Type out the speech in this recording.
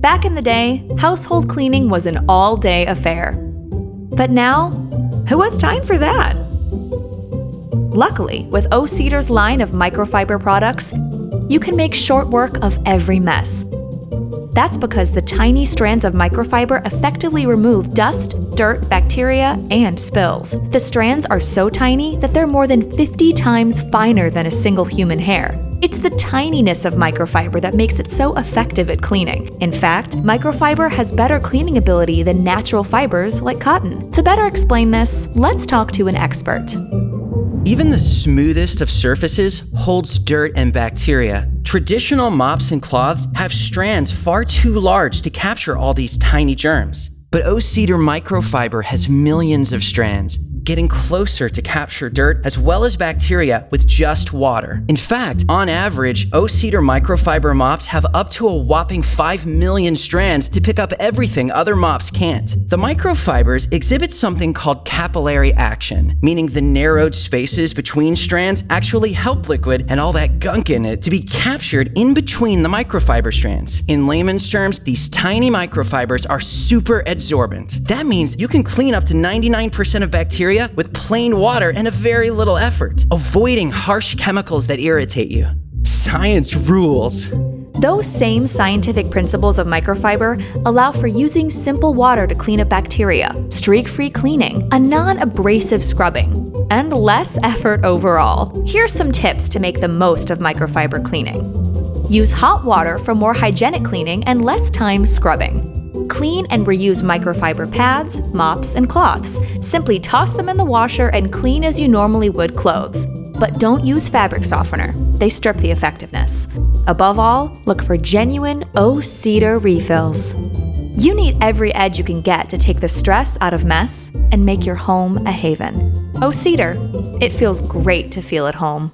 Back in the day, household cleaning was an all-day affair. But now, who has time for that? Luckily, with O-Cedar's line of microfiber products, you can make short work of every mess. That's because the tiny strands of microfiber effectively remove dust, dirt, bacteria, and spills. The strands are so tiny that they're more than 50 times finer than a single human hair. It's the tininess of microfiber that makes it so effective at cleaning. In fact, microfiber has better cleaning ability than natural fibers like cotton. To better explain this, let's talk to an expert. Even the smoothest of surfaces holds dirt and bacteria. Traditional mops and cloths have strands far too large to capture all these tiny germs. But O-Cedar microfiber has millions of strands, getting closer to capture dirt as well as bacteria with just water. In fact, on average, O-Cedar microfiber mops have up to a whopping 5 million strands to pick up everything other mops can't. The microfibers exhibit something called capillary action, meaning the narrowed spaces between strands actually help liquid and all that gunk in it to be captured in between the microfiber strands. In layman's terms, these tiny microfibers are super adsorbent. That means you can clean up to 99% of bacteria with plain water and a very little effort, avoiding harsh chemicals that irritate you. Science rules. Those same scientific principles of microfiber allow for using simple water to clean up bacteria, streak-free cleaning, a non-abrasive scrubbing, and less effort overall. Here's some tips to make the most of microfiber cleaning. Use hot water for more hygienic cleaning and less time scrubbing. Clean and reuse microfiber pads, mops, and cloths. Simply toss them in the washer and clean as you normally would clothes. But don't use fabric softener. They strip the effectiveness. Above all, look for genuine O-Cedar refills. You need every edge you can get to take the stress out of mess and make your home a haven. O-Cedar, it feels great to feel at home.